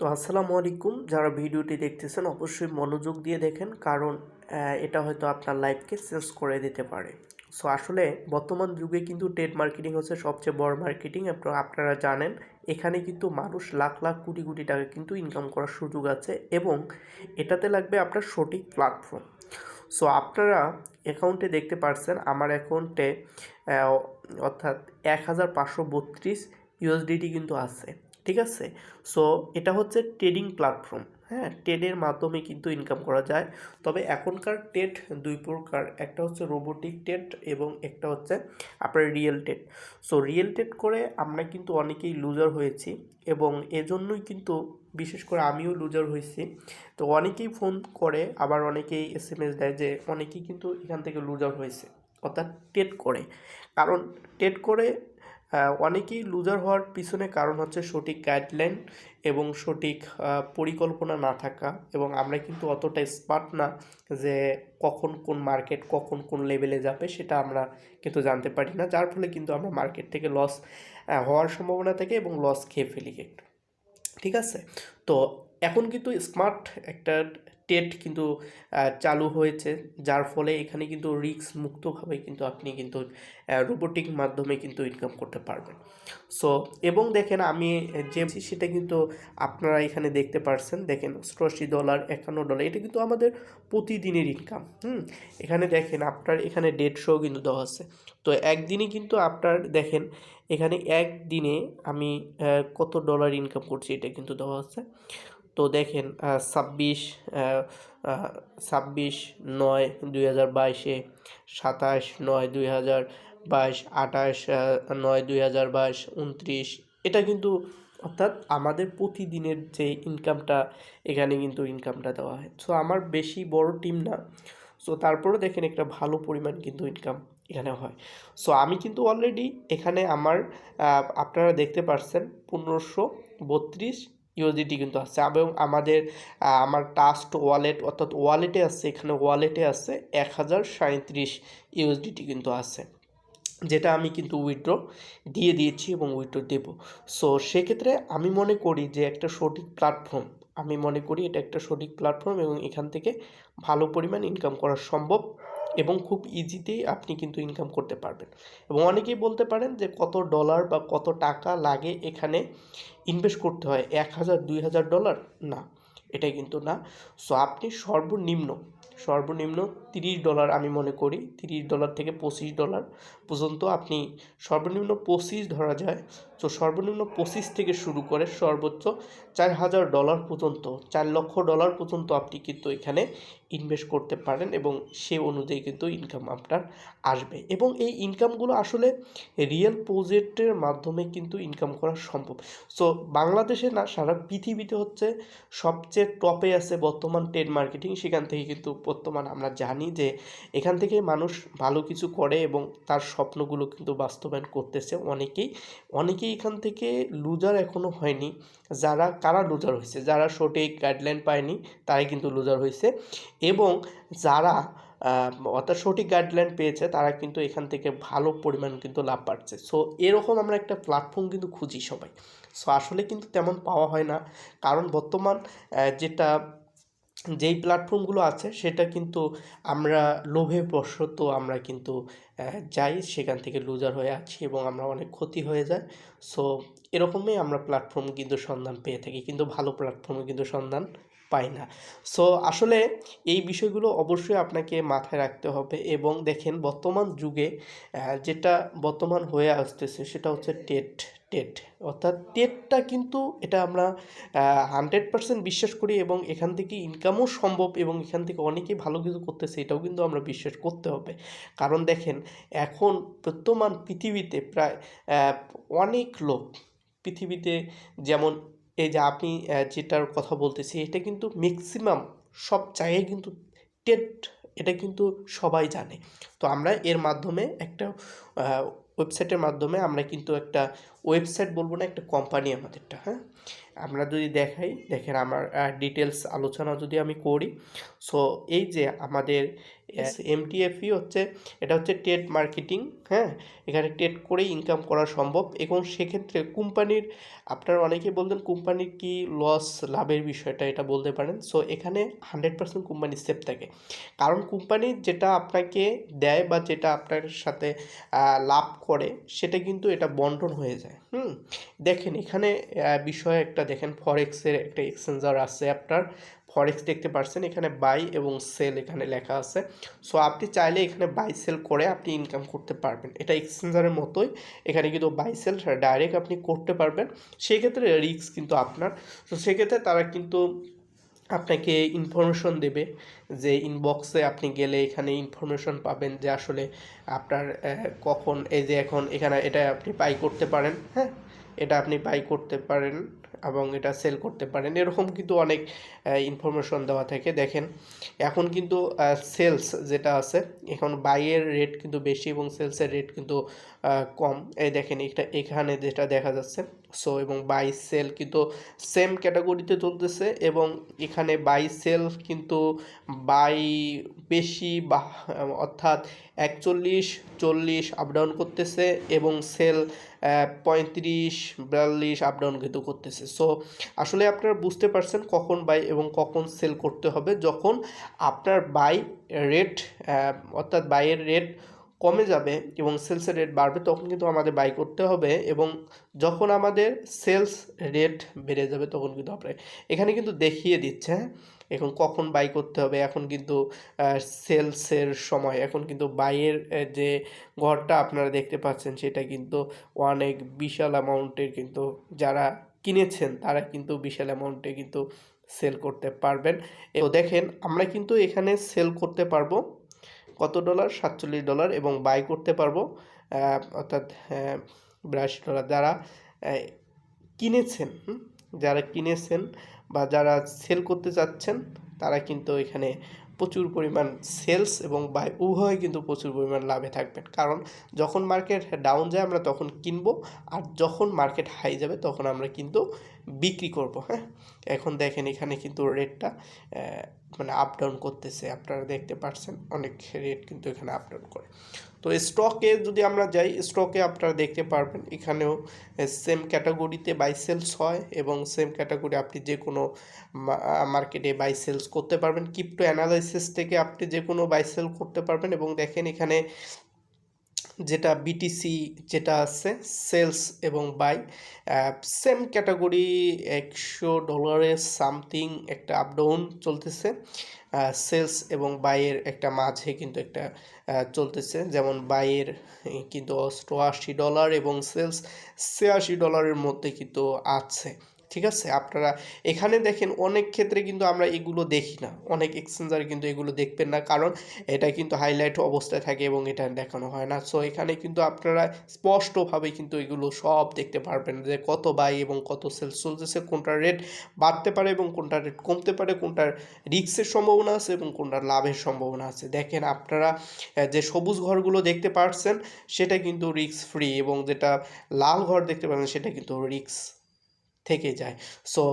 তো আসসালামু আলাইকুম, যারা ভিডিওটি দেখতেছেন অবশ্যই মনোযোগ দিয়ে দেখেন, কারণ এটা হয়তো আপনার লাইফকে চেঞ্জ করে দিতে পারে। সো আসলে বর্তমান যুগে কিন্তু ট্রেড মার্কেটিং হচ্ছে সবচেয়ে বড় মার্কেটিং। আপনারা জানেন এখানে কিন্তু মানুষ লাখ লাখ কোটি কোটি টাকা কিন্তু ইনকাম করার সুযোগ আছে, এবং এটাতে লাগবে আপনার সঠিক প্ল্যাটফর্ম। সো আপনারা অ্যাকাউন্টে দেখতে পারছেন আমার অ্যাকাউন্টে অর্থাৎ 1532 ইউএসডিটি কিন্তু আছে, ঠিক আছে। সো এটা হচ্ছে ট্রেডিং প্ল্যাটফর্ম, হ্যাঁ, ট্রেডের মাধ্যমে কিন্তু ইনকাম করা যায়। তবে এখনকার ট্রেড দুই প্রকার, একটা হচ্ছে রোবোটিক ট্রেড এবং একটা হচ্ছে আপনার real trade. So real trade করে আমরা কিন্তু অনেকেই লুজার হয়েছি, এবং এজন্যই কিন্তু বিশেষ করে আমিও লুজার হয়েছি। তো অনেকেই ফোন করে, আবার অনেকেই এসএমএস দেয় যে অনেকেই কিন্তু এখান থেকে লুজার হয়েছে, অর্থাৎ ট্রেড করে। কারণ ট্রেড করে অনেকেই লুজার হওয়ার পিছনে কারণ হচ্ছে সঠিক গাইডলাইন এবং সঠিক পরিকল্পনা না থাকা, এবং আমরা কিন্তু অতটা স্মার্ট না যে কখন কোন মার্কেট কখন কোন লেভেলে যাবে সেটা আমরা কিন্তু জানতে পারি না, যার ফলে কিন্তু আমরা মার্কেট থেকে লস হওয়ার সম্ভাবনা থাকে এবং লস খেয়ে ফেলি একটু, ঠিক আছে। তো এখন কিন্তু স্মার্ট একটা ট্রেড কিন্তু চালু হয়েছে, যার ফলে এখানে কিন্তু রিস্ক মুক্তভাবে কিন্তু আপনি কিন্তু রোবোটিক মাধ্যমে কিন্তু ইনকাম করতে পারবেন। সো এবং দেখেন আমি যে সেটা কিন্তু আপনারা এখানে দেখতে পারছেন, দেখেন $88, $51, এটা কিন্তু আমাদের প্রতিদিনের ইনকাম। এখানে দেখেন আপনার এখানে 150 কিন্তু দেওয়া আছে। তো একদিনে কিন্তু আপনার দেখেন এখানে একদিনে আমি কত ডলার ইনকাম করছি এটা কিন্তু দেওয়া আছে। তো দেখেন 26/9/2022, 27/9/2022, 28/9/2022, 29, এটা কিন্তু অর্থাৎ আমাদের প্রতিদিনের যে ইনকামটা এখানে কিন্তু ইনকামটা দেওয়া হয়। সো আমার বেশি বড় টিম না, সো তারপরেও দেখেন একটা ভালো পরিমাণ কিন্তু ইনকাম এখানে হয়। সো আমি কিন্তু অলরেডি এখানে আমার আপনারা দেখতে পাচ্ছেন 1532 ইউএসডিটি কিন্তু আছে, এবং আমার ট্রাস্ট ওয়ালেট অর্থাৎ ওয়ালেটে আছে, এখানে ওয়ালেটে আছে 1037 ইউএসডিটি কিন্তু আছে, যেটা আমি কিন্তু উইথড্র দিয়ে দিয়েছি এবং উইথড্র দেব। সো সেক্ষেত্রে আমি মনে করি যে একটা সঠিক প্ল্যাটফর্ম, আমি মনে করি এটা একটা সঠিক প্ল্যাটফর্ম, এবং এখান থেকে ভালো পরিমাণ ইনকাম করা সম্ভব, এবং খুব ইজিতেই আপনি কিন্তু ইনকাম করতে পারবেন। এবং অনেকেই বলতে পারেন যে কত ডলার বা কত টাকা লাগে এখানে ইনভেস্ট করতে হয়, $1000-2000? না, এটা কিন্তু না। সো আপনি সর্বনিম্ন $30 আমি মনে করি, $30 থেকে $25 পর্যন্ত আপনি সর্বনিম্ন 25 ধরা যায়। তো সর্বনিম্ন 25 থেকে শুরু করে সর্বোচ্চ $4000 পর্যন্ত, $4,00,000 পর্যন্ত আপনি কিন্তু এখানে ইনভেস্ট করতে পারেন, এবং সে অনুযায়ী কিন্তু ইনকাম আপনার আসবে। এবং এই ইনকামগুলো আসলে রিয়েল প্রজেক্টের মাধ্যমে কিন্তু ইনকাম করা সম্ভব। সো বাংলাদেশে না, সারা পৃথিবীতে হচ্ছে সবচেয়ে টপে আছে বর্তমান ট্রেড মার্কেটিং। সেখান থেকে কিন্তু বর্তমান আমরা জানি যে এখান থেকে মানুষ ভালো কিছু করে এবং তার স্বপ্নগুলো কিন্তু বাস্তবায়ন করতেছে অনেকেই এখান থেকে লুজার এখনও হয়নি। কারা লুজার হয়েছে, যারা সঠিক গাইডলাইন পায়নি তারাই কিন্তু লুজার হয়েছে, এবং যারা অর্থাৎ সঠিক গাইডলাইন পেয়েছে তারা কিন্তু এখান থেকে ভালো পরিমাণ কিন্তু লাভ পাচ্ছে। সো এরকম আমরা একটা প্ল্যাটফর্ম কিন্তু খুঁজি সবাই। সো আসলে কিন্তু তেমন পাওয়া হয় না, কারণ বর্তমান যেই প্ল্যাটফর্মগুলো আছে সেটা কিন্তু আমরা লোভে বশত আমরা কিন্তু যাই, সেখান থেকে লুজার হয়ে আছি এবং আমরা অনেক ক্ষতি হয়ে যায়। সো এরকমই আমরা প্ল্যাটফর্ম কিন্তু সন্ধান পেয়ে থাকি, কিন্তু ভালো প্ল্যাটফর্মে কিন্তু সন্ধান পাই না। সো আসলে এই বিষয়গুলো অবশ্যই আপনাকে মাথায় রাখতে হবে। এবং দেখেন বর্তমান যুগে যেটা বর্তমান হয়ে আসতেছে সেটা হচ্ছে টেট অর্থাৎ টেটটা কিন্তু এটা আমরা 100% বিশ্বাস করি, এবং এখান থেকে ইনকামও সম্ভব, এবং এখান থেকে অনেকেই ভালো কিছু করতেছে এটাও কিন্তু আমরা বিশ্বাস করতে হবে। কারণ দেখেন এখন বর্তমান পৃথিবীতে প্রায় অনেক লোক পৃথিবীতে, যেমন এই যে আপনি যেটার কথা বলতেছি এটা কিন্তু ম্যাক্সিমাম সব জায়গায় কিন্তু টেট, এটা কিন্তু সবাই জানে। তো আমরা এর মাধ্যমে একটা ওয়েবসাইটের মাধ্যমে আমরা কিন্তু একটা ওয়েবসাইট বলবো না, একটা কোম্পানি আমাদেরটা, হ্যাঁ। আমরা যদি দেখেন আমার ডিটেলস আলোচনা যদি আমি করি, সো এই যে আমাদের MTFE হচ্ছে, এটা হচ্ছে ট্রেড মার্কেটিং। হ্যাঁ, এখানে ট্রেড করেই ইনকাম করা সম্ভব। এবং সেক্ষেত্রে কোম্পানির, আপনারা অনেকে বলতেন কোম্পানির কি লস লাভের বিষয়টা এটা বলতে পারেন। সো এখানে 100% কোম্পানি সেফ থাকে, কারণ কোম্পানি যেটা আপনাকে দেয় বা যেটা আপনার সাথে লাভ করে সেটা কিন্তু এটা বন্টন হয়ে যায়। দেখেন এখানে বিষয় একটা দেখেন, ফরেক্সের একটা এক্সচেঞ্জার আছে আপনার, ফরেক্স দেখতে পাচ্ছেন এখানে বাই এবং সেল এখানে লেখা আছে। সো আপনি চাইলে এখানে বাই সেল করে আপনি ইনকাম করতে পারবেন, এটা এক্সচেঞ্জারের মতোই। এখানে কিন্তু বাই সেল ডাইরেক্ট আপনি করতে পারবেন, সেক্ষেত্রে রিস্ক কিন্তু আপনার। তো সেক্ষেত্রে তারা কিন্তু আপনাকে ইনফরমেশন দেবে, যে ইনবক্সে আপনি গেলে এখানে ইনফরমেশন পাবেন যে আসলে আপনার কখন, এই যে এখন এখানে এটা আপনি বাই করতে পারেন। হ্যাঁ, এটা আপনি বাই করতে পারেন এবং এটা সেল করতে পারেন, এরকম কিন্তু অনেক ইনফরমেশন দেওয়া থাকে। দেখেন এখন কিন্তু সেলস যেটা আছে, এখন বাইয়ের রেট কিন্তু বেশি এবং সেলসের রেট কিন্তু কম। এই দেখেন এটা এখানে যেটা দেখা যাচ্ছে। সো এবং বাই সেল কিন্তু সেম ক্যাটাগরিতে চলতেছে, এবং এখানে বাই সেল কিন্তু বাই বেশি বা অর্থাৎ 41-40 আপ ডাউন করতেছে, এবং সেল 35-42 আপ ডাউন কিন্তু করতেছে। সো আসলে আপনারা বুঝতে পারছেন কখন বাই এবং কখন সেল করতে হবে। যখন আপনার বাই রেট অর্থাৎ বাইয়ের রেট কমে যাবে এবং সেলসের রেট বাড়বে, তখন কিন্তু আমাদের বাই করতে হবে, এবং যখন আমাদের সেলস রেট বেড়ে যাবে তখন কিন্তু আপনার এখানে কিন্তু দেখিয়ে দিচ্ছে। হ্যাঁ, এখন কখন বাই করতে হবে, এখন কিন্তু সেলসের সময়, এখন কিন্তু বাইয়ের যে ঘরটা আপনারা দেখতে পাচ্ছেন সেটা কিন্তু অনেক বিশাল অ্যামাউন্টের, কিন্তু যারা কিনেছেন তারা কিন্তু বিশাল অ্যামাউন্টে কিন্তু সেল করতে পারবেন। তো দেখেন আমরা কিন্তু এখানে সেল করতে পারবো কত ডলার, $47, এবং বাই করতে পারবো অর্থাৎ $82। যারা কিনেছেন, যারা কিনেছেন বা যারা সেল করতে চাচ্ছেন তারা কিন্তু এখানে প্রচুর পরিমাণ সেলস এবং বাই উভয় কিন্তু প্রচুর পরিমাণ লাভে থাকবেন, কারণ যখন মার্কেট ডাউন যায় আমরা তখন কিনবো, আর যখন মার্কেট হাই যাবে তখন আমরা কিন্তু বিক্রি করব। হ্যাঁ, এখন দেখেন এখানে কিন্তু রেটটা মানে আপ ডাউন করতেছে, আপনারা দেখতে পাচ্ছেন অনেক রেট কিন্তু এখানে আপ ডাউন করে। তো স্টকে যদি আমরা যাই, স্টকে আপনারা দেখতে পারবেন এখানেও সেম ক্যাটাগরিতে বাই সেলস হয়, এবং সেম ক্যাটাগরি আপনি যে কোনো মার্কেটে বাই সেলস করতে পারবেন। ক্রিপ্টো অ্যানালাইসিস থেকে আপনি যে কোনো বাই সেল করতে পারবেন। এবং দেখেন এখানে যেটা বিটিসি যেটা আছে সেলস এবং বাই সেম ক্যাটাগরি $100 সামথিং একটা আপ ডাউন চলতেছে, সেলস এবং বাইয়ের একটা মাঝে কিন্তু একটা চলতেছে। যেমন বাইয়ের কিন্তু $88 এবং সেলস $86 মধ্যে কিন্তু আছে। ঠিক আছে, আপনারা এখানে দেখেন অনেক ক্ষেত্রে কিন্তু আমরা এগুলো দেখি না, অনেক এক্সচেঞ্জার কিন্তু এগুলো দেখবেন না, কারণ এটা কিন্তু হাইলাইট অবস্থায় থাকে এবং এটা দেখানো হয় না। সো এখানে কিন্তু আপনারা স্পষ্টভাবে কিন্তু এগুলো সব দেখতে পারবেন যে কত বাই এবং কত সেলস চলতেছে, কোনটার রেট বাড়তে পারে এবং কোনটার রেট কমতে পারে, কোনটার রিস্কের সম্ভাবনা আছে এবং কোনটার লাভের সম্ভাবনা আছে। দেখেন আপনারা যে সবুজ ঘরগুলো দেখতে পাচ্ছেন সেটা কিন্তু রিস্ক ফ্রি, এবং যেটা লাল ঘর দেখতে পাচ্ছেন সেটা কিন্তু রিস্ক থেকে যায়। সো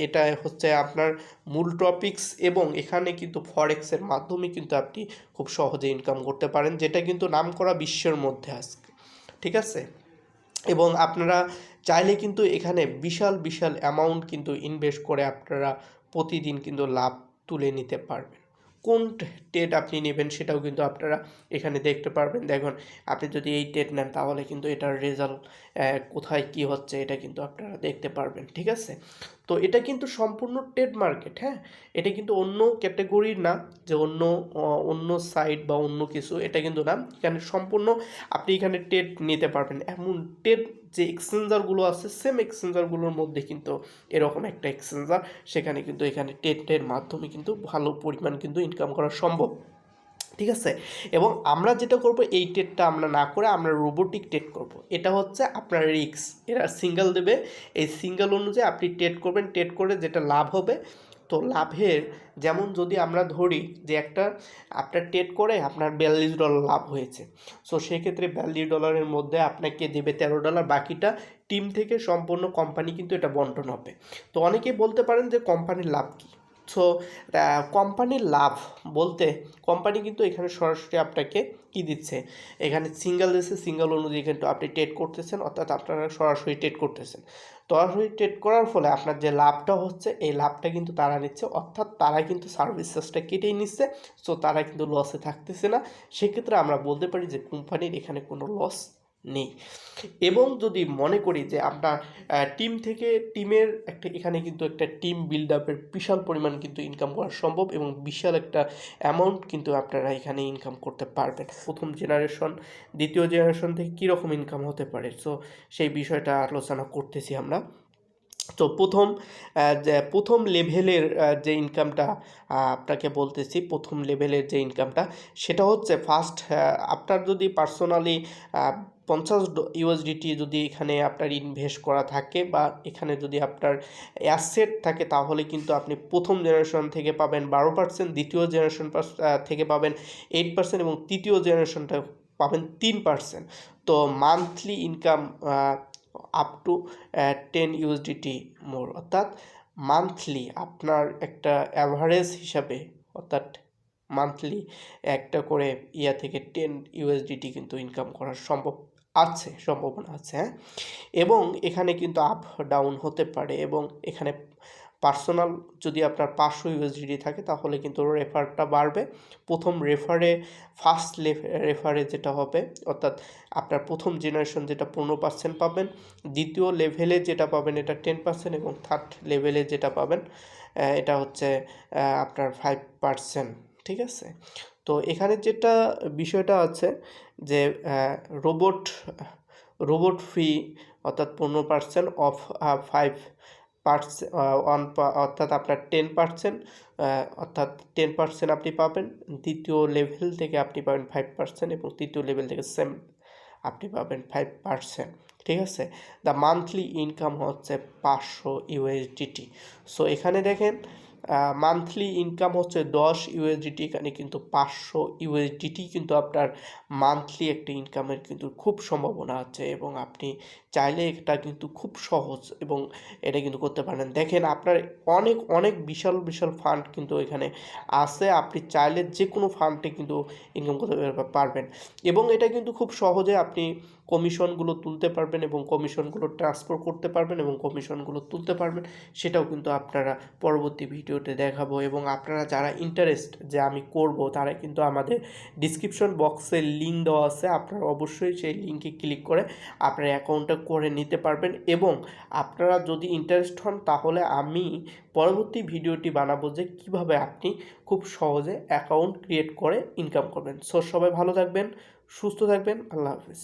এটা হচ্ছে আপনার মূল টপিকস, এবং এখানে কিন্তু ফরেক্সের মাধ্যমে কিন্তু আপনি খুব সহজে ইনকাম করতে পারেন, যেটা কিন্তু নামকরা বিশ্বের মধ্যে আছে। ঠিক আছে, এবং আপনারা চাইলে কিন্তু এখানে বিশাল বিশাল অ্যামাউন্ট কিন্তু ইনভেস্ট করে আপনারা প্রতিদিন কিন্তু লাভ তুলে নিতে পারবেন। কোন ট্রেড আপনি নেবেন সেটাও কিন্তু আপনারা এখানে দেখতে পারবেন। দেখুন আপনি যদি এই ট্রেড নেন তাহলে কিন্তু এটার রেজাল্ট কোথায় কি হচ্ছে এটা কিন্তু আপনারা দেখতে পারবেন। ঠিক আছে, তো এটা কিন্তু সম্পূর্ণ ট্রেড মার্কেট। হ্যাঁ, এটা কিন্তু অন্য ক্যাটাগরির না, যে অন্য সাইট বা অন্য কিছু, এটা কিন্তু না। এখানে সম্পূর্ণ আপনি এখানে ট্রেড নিতে পারবেন। এমন ট্রেড যে এক্সচেঞ্জারগুলো আছে সেম এক্সচেঞ্জারগুলোর মধ্যে কিন্তু এরকম একটা এক্সচেঞ্জার, সেখানে কিন্তু এখানে ট্রেডের মাধ্যমে কিন্তু ভালো পরিমাণ কিন্তু ইনকাম করা সম্ভব। ঠিক আছে, এবং আমরা যেটা করব এই ট্রেডটা আমরা না করে আমরা রোবোটিক ট্রেড করব। এটা হচ্ছে আপনার রিস্ক, এরা সিঙ্গেল দেবে, এই সিঙ্গেল অনুযায়ী আপনি ট্রেড করবেন, ট্রেড করে যেটা লাভ হবে। তো লাভের যেমন যদি আমরা ধরি যে একটা আপনার ট্রেড করে আপনার $42 লাভ হয়েছে, সো সেক্ষেত্রে $42 মধ্যে আপনাকে দেবে $13, বাকিটা টিম থেকে সম্পূর্ণ কোম্পানি কিন্তু এটা বন্টন হবে। তো অনেকেই বলতে পারেন যে কোম্পানির লাভ কী। সো কোম্পানির লাভ বলতে কোম্পানি কিন্তু এখানে সরাসরি আপনাকে কি দিচ্ছে, এখানে সিঙ্গেল দিচ্ছে, সিঙ্গেল অনুযায়ী কিন্তু আপনি ট্রেড করতেছেন, অর্থাৎ আপনারা সরাসরি ট্রেড করতেছেন। সরাসরি ট্রেড করার ফলে আপনার যে লাভটা হচ্ছে এই লাভটা কিন্তু তারা নিচ্ছে, অর্থাৎ তারা কিন্তু সার্ভিস চার্জটা কেটেই নিচ্ছে। সো তারা কিন্তু লসে থাকতেছে না। সেক্ষেত্রে আমরা বলতে পারি যে কোম্পানির এখানে কোনো লস নেই। এবং যদি মনে করি যে আপনার টিম থেকে টিমের একটা এখানে কিন্তু একটা টিম বিল্ড আপের বিশাল পরিমাণ কিন্তু ইনকাম করা সম্ভব এবং বিশাল একটা অ্যামাউন্ট কিন্তু আপনারা এখানে ইনকাম করতে পারবেন। প্রথম জেনারেশন দ্বিতীয় জেনারেশন থেকে কীরকম ইনকাম হতে পারে, সো সেই বিষয়টা আলোচনা করতেছি আমরা। তো প্রথম লেভেলের যে ইনকামটা আপনাকে বলতেছি, প্রথম লেভেলের যে ইনকামটা সেটা হচ্ছে ফার্স্ট আপনার যদি পার্সোনালি 50 ইউএসডিটি যদি এখানে আপনার ইনভেস্ট করা থাকে বা এখানে যদি আপনার অ্যাসেট থাকে তাহলে কিন্তু আপনি প্রথম জেনারেশন থেকে পাবেন 12%, দ্বিতীয় জেনারেশন থেকে পাবেন 8% এবং তৃতীয় জেনারেশনটা পাবেন 3%। তো monthly income up to 10 USDT more, অর্থাৎ মান্থলি আপনার একটা অ্যাভারেজ হিসাবে, অর্থাৎ মান্থলি একটা করে থেকে 10 ইউএসডিটি কিন্তু ইনকাম করার সম্ভাবনা আছে, হ্যাঁ। এবং এখানে কিন্তু আপ ডাউন হতে পারে এবং এখানে পার্সোনাল যদি আপনার 500 ইউএসডিটি থাকে তাহলে কিন্তু রেফারটা বাড়বে। প্রথম ফার্স্ট রেফারে যেটা হবে, অর্থাৎ আপনার প্রথম জেনারেশন যেটা 15% পাবেন, দ্বিতীয় লেভেলে যেটা পাবেন এটা 10% এবং থার্ড লেভেলে যেটা পাবেন এটা হচ্ছে আপনার 5%, ঠিক আছে। তো এখানে যেটা বিষয়টা আছে যে রোবট ফি অর্থাৎ 15% অফ 5% অর্থাৎ আপনার 10%, অর্থাৎ 10% আপনি পাবেন। দ্বিতীয় লেভেল থেকে আপনি পাবেন 5% এবং তৃতীয় লেভেল থেকে সেম আপনি পাবেন 5%, ঠিক আছে। দ্য মান্থলি ইনকাম হচ্ছে 500 ইউএসডিটি। সো এখানে দেখেন মান্থলি ইনকাম হচ্ছে 10 ইউএসডিটি, এখানে কিন্তু 500 ইউএসডিটি কিন্তু আপনার মান্থলি একটা ইনকামের কিন্তু খুব সম্ভাবনা আছে এবং আপনি চাইলে এটা কিন্তু খুব সহজ এবং এটা কিন্তু করতে পারেন। দেখেন আপনার অনেক অনেক বিশাল বিশাল ফান্ড কিন্তু এখানে আছে, আপনি চাইলে যে কোনো ফান্ডে কিন্তু ইনকাম করতে পারবেন এবং এটা কিন্তু খুব সহজে আপনি কমিশনগুলো তুলতে পারবেন এবং কমিশনগুলো ট্রান্সফার করতে পারবেন এবং কমিশনগুলো তুলতে পারবেন। সেটাও কিন্তু আপনারা পরবর্তী ভিডিওতে দেখাবো এবং আপনারা যারা ইন্টারেস্ট যে আমি করব তারা কিন্তু আমাদের ডিসক্রিপশন বক্সে লিঙ্ক দেওয়া আছে, আপনারা অবশ্যই সেই লিঙ্কে ক্লিক করে আপনার অ্যাকাউন্টটা করে নিতে পারবেন এবং আপনারা যদি ইন্টারেস্ট হন তাহলে আমি পরবর্তী ভিডিওটি বানাবো যে কিভাবে আপনি খুব সহজে অ্যাকাউন্ট ক্রিয়েট করে ইনকাম করবেন। সো সবাই ভালো থাকবেন, সুস্থ থাকবেন, আল্লাহ হাফিজ।